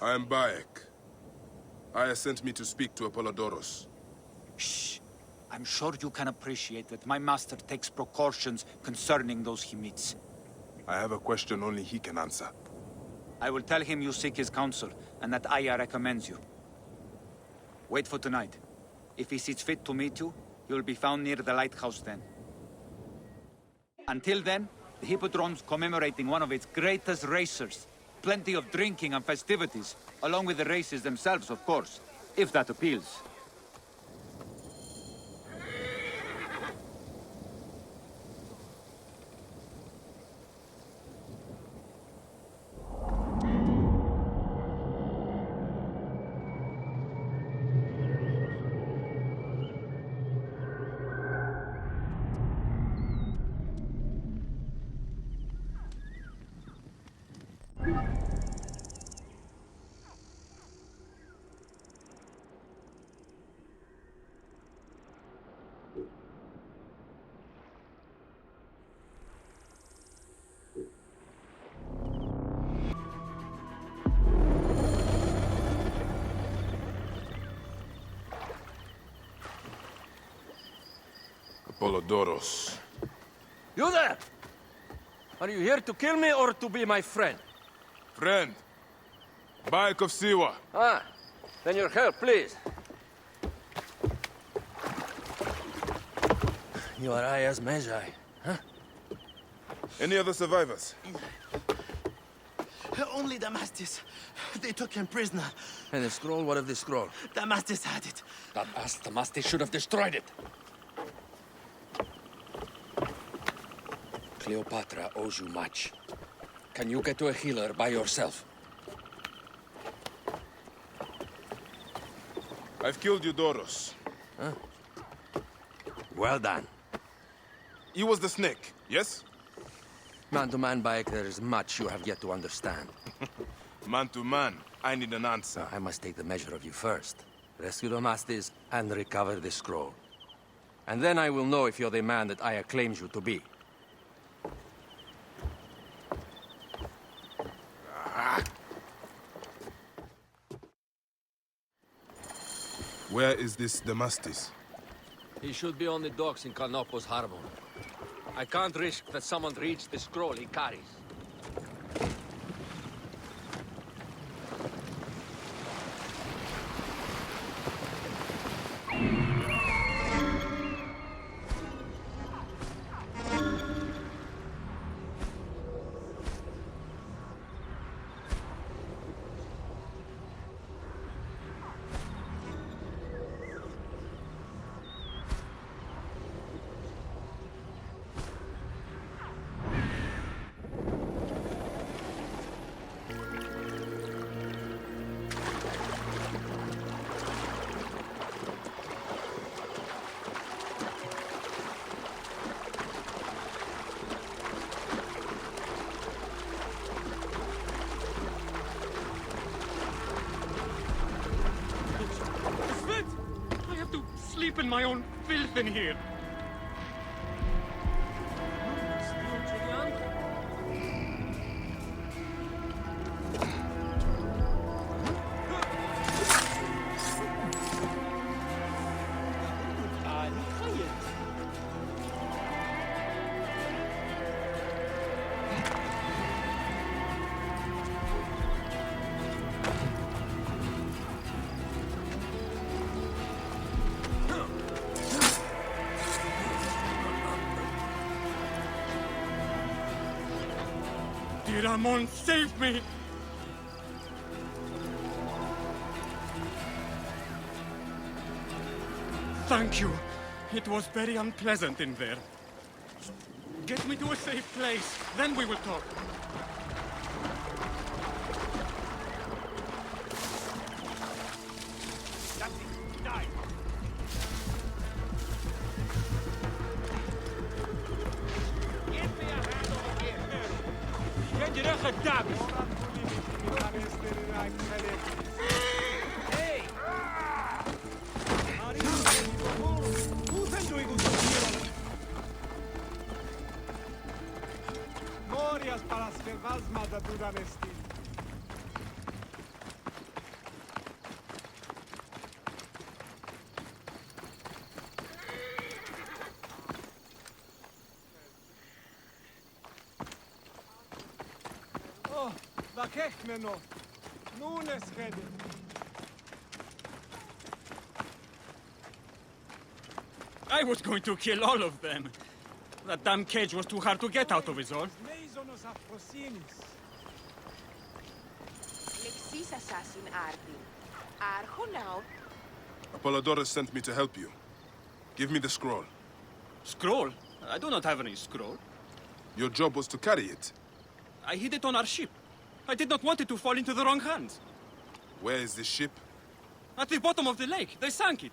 I am Bayek. Aya sent me to speak to Apollodorus. Shh. I'm sure you can appreciate that my master takes precautions concerning those he meets. I have a question only he can answer. I will tell him you seek his counsel, and that Aya recommends you. Wait for tonight. If he sees fit to meet you, he will be found near the lighthouse then. Until then, the Hippodrome's commemorating one of its greatest racers. Plenty of drinking and festivities, along with the races themselves, of course, if that appeals. Apollodorus. You there! Are you here to kill me or to be my friend? Friend. Bayek of Siwa. Ah, then your help, please. You are Aya's Magi, huh? Any other survivors? Only Damastis. They took him prisoner. And the scroll? What of the scroll? Damastis had it. That ass Damastis should have destroyed it. Cleopatra owes you much. Can you get to a healer by yourself? I've killed Eudorus. Huh? Well done. He was the snake, yes? Man to man, Bayek, there is much you have yet to understand. Man to man, I need an answer. I must take the measure of you first. Rescue Damastis and recover the scroll. And then I will know if you're the man that Aya claims you to be. Where is this Damastis? He should be on the docks in Canopus Harbor. I can't risk that someone reads the scroll he carries. Sleep in my own filth in here. Miramon, save me! Thank you. It was very unpleasant in there. Get me to a safe place, then we will talk. That's it. Die. Give me a hand over here. Get your head. Hey! Morias para skevazma da dudanesti. Oh, da kechmeno. Nunes hede. I was going to kill all of them. That damn cage was too hard to get out of, is all. Lexis assassin Arvin. Arho now. Apollodorus sent me to help you. Give me the scroll. Scroll? I do not have any scroll. Your job was to carry it. I hid it on our ship. I did not want it to fall into the wrong hands. Where is this ship? At the bottom of the lake. They sank it.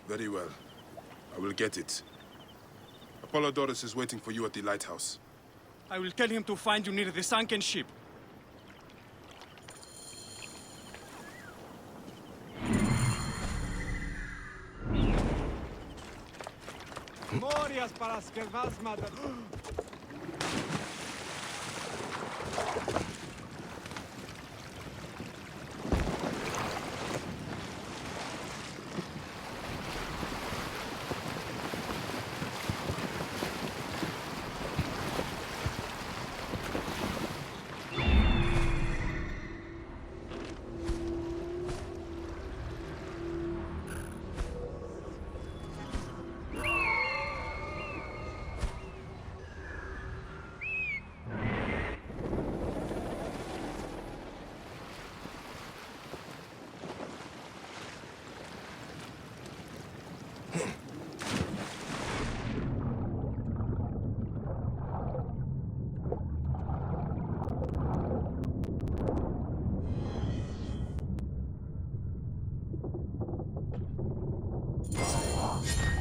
Very well. I will get it. Apollodorus is waiting for you at the lighthouse. I will tell him to find you near the sunken ship. Morias para skevazma da...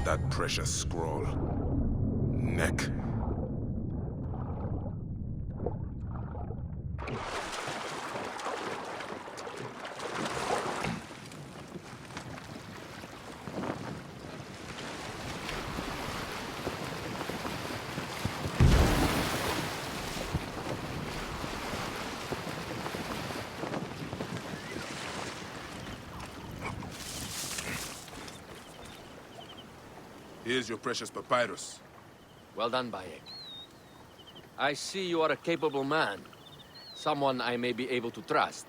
That precious scroll. Neck. Here's your precious papyrus. Well done, Bayek. I see you are a capable man. Someone I may be able to trust.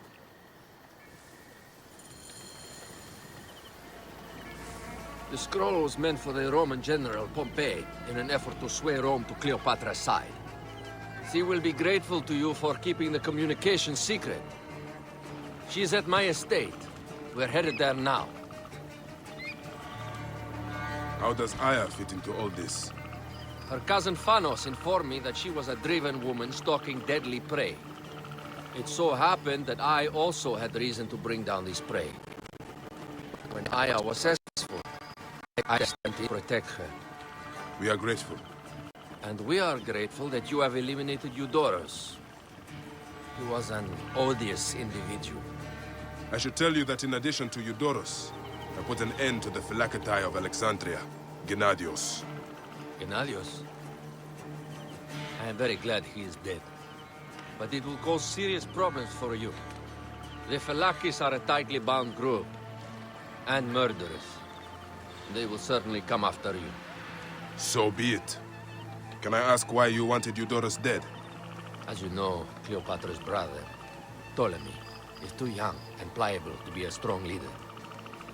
The scroll was meant for the Roman general Pompey in an effort to sway Rome to Cleopatra's side. She will be grateful to you for keeping the communication secret. She's at my estate. We're headed there now. How does Aya fit into all this? Her cousin Phanos informed me that she was a driven woman stalking deadly prey. It so happened that I also had reason to bring down this prey. When Aya was successful, I sent to protect her. We are grateful. And we are grateful that you have eliminated Eudorus. He was an odious individual. I should tell you that in addition to Eudorus, I put an end to the Phylacetae of Alexandria, Gennadios. Gennadios? I am very glad he is dead. But it will cause serious problems for you. The Phylakis are a tightly bound group. And murderers. They will certainly come after you. So be it. Can I ask why you wanted Eudorus dead? As you know, Cleopatra's brother, Ptolemy, is too young and pliable to be a strong leader.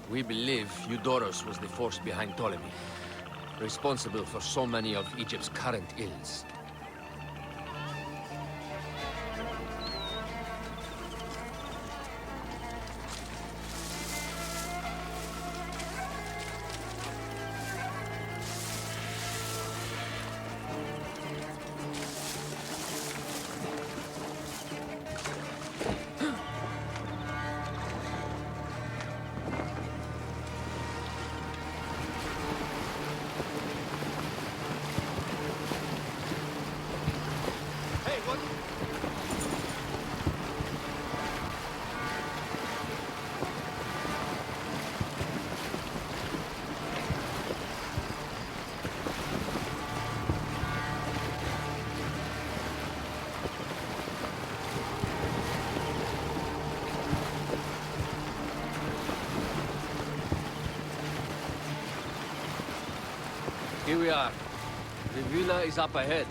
We believe Eudorus was the force behind Ptolemy, responsible for so many of Egypt's current ills. Here we are. The villa is up ahead.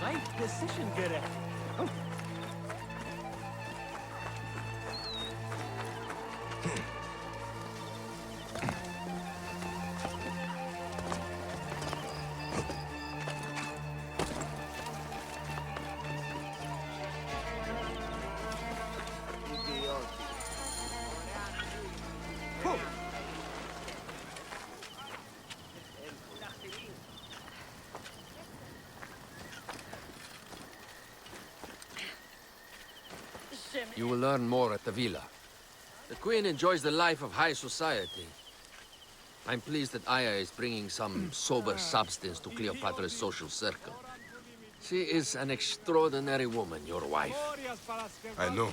Right decision, Gere. You will learn more at the villa. The Queen enjoys the life of high society. I'm pleased that Aya is bringing some sober substance to Cleopatra's social circle. She is an extraordinary woman, your wife. I know.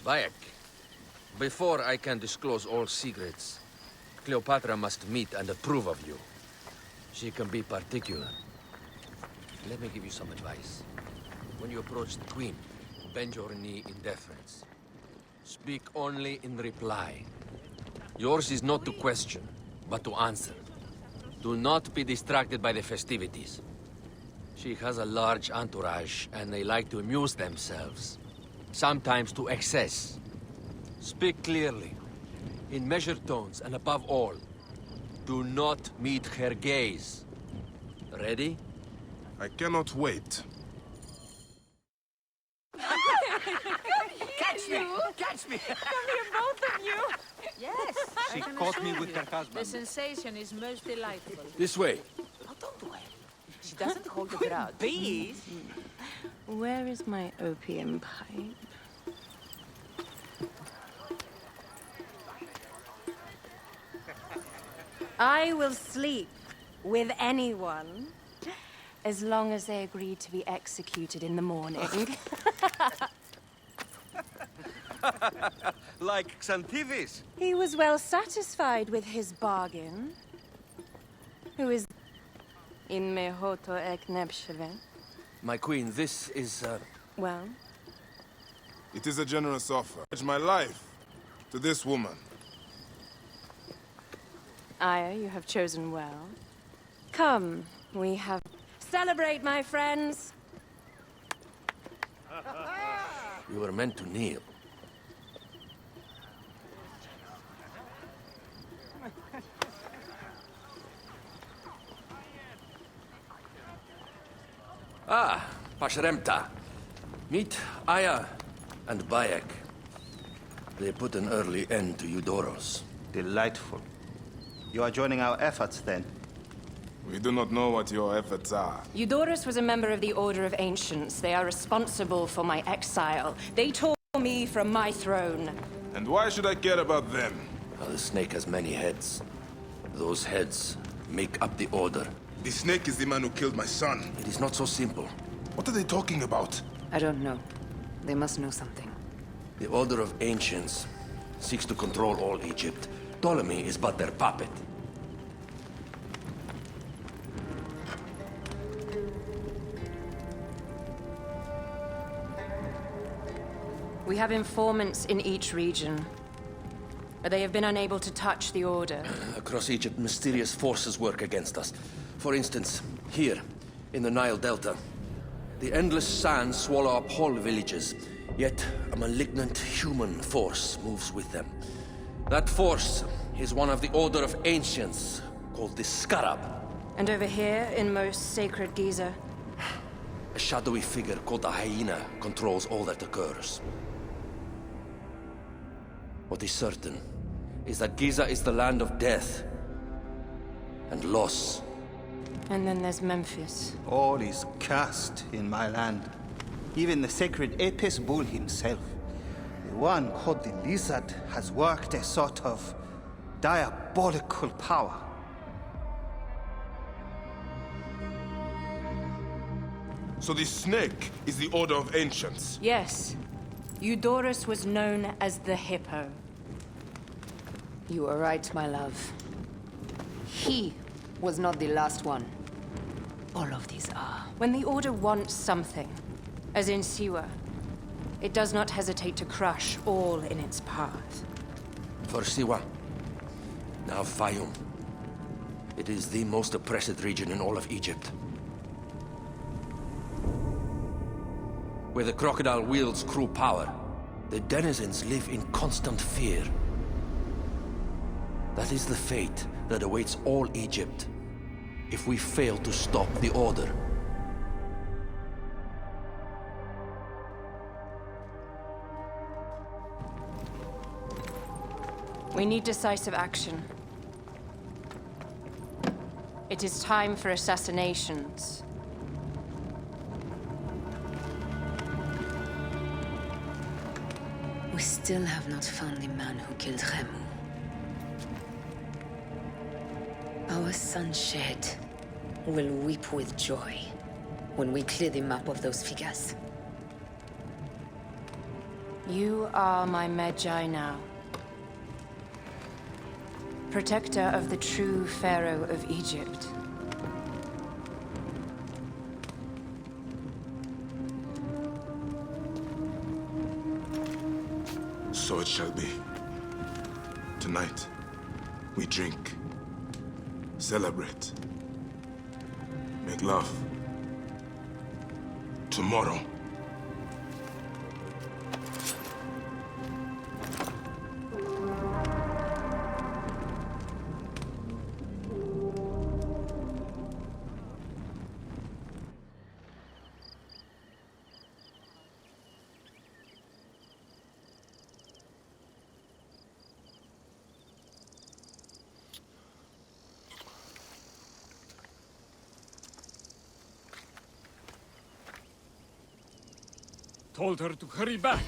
Bayek, before I can disclose all secrets, Cleopatra must meet and approve of you. She can be particular. Let me give you some advice. When you approach the Queen, bend your knee in deference. Speak only in reply. Yours is not to question, but to answer. Do not be distracted by the festivities. She has a large entourage, and they like to amuse themselves. Sometimes to excess. Speak clearly, in measured tones, and above all, do not meet her gaze. Ready? I cannot wait. Catch me! Catch me! Come here, both of you! Yes, She I can caught assure me with you. her husband. The sensation is most delightful. This way. Oh, don't worry. She doesn't hold a grudge. Bees? Where is my opium pipe? I will sleep with anyone as long as they agree to be executed in the morning. Like Xantivis. He was well satisfied with his bargain. Who is in mehoto ek nebsheve? My queen, this is, Well, It is a generous offer. I pledge my life to this woman. Aya, you have chosen well. Come, we have... Celebrate, my friends! you were meant to kneel. Ah, Pashremta. Meet Aya and Bayek. They put an early end to Eudoros. Delightful. You are joining our efforts, then? We do not know what your efforts are. Eudoros was a member of the Order of Ancients. They are responsible for my exile. They tore me from my throne. And why should I care about them? Now, the snake has many heads. Those heads make up the Order. The snake is the man who killed my son. It is not so simple. What are they talking about? I don't know. They must know something. The Order of Ancients seeks to control all Egypt. Ptolemy is but their puppet. We have informants in each region, but they have been unable to touch the Order. Across Egypt, mysterious forces work against us. For instance, here, in the Nile Delta, the endless sands swallow up whole villages, yet a malignant human force moves with them. That force is one of the Order of Ancients, called the Scarab. And over here, in most sacred Giza, A shadowy figure called a hyena controls all that occurs. What is certain is that Giza is the land of death and loss. and then there's Memphis. All is cursed in my land. Even the sacred Apis bull himself. The one called the Lizard has worked a sort of diabolical power. So the snake is the Order of Ancients. Yes, Eudoros was known as the Hippo. You are right, my love. He was not the last one. All of these are. When the Order wants something, as in Siwa. It does not hesitate to crush all in its path. For Siwa, now Fayum. It is the most oppressed region in all of Egypt. Where the crocodile wields cruel power, the denizens live in constant fear. That is the fate that awaits all Egypt if we fail to stop the Order. We need decisive action. It is time for assassinations. We still have not found the man who killed Remu. Our son Shed will weep with joy when we clear the map of those figures. You are my Magi now. Protector of the true Pharaoh of Egypt. So it shall be. Tonight, we drink, celebrate, make love. Tomorrow, Told her to hurry back.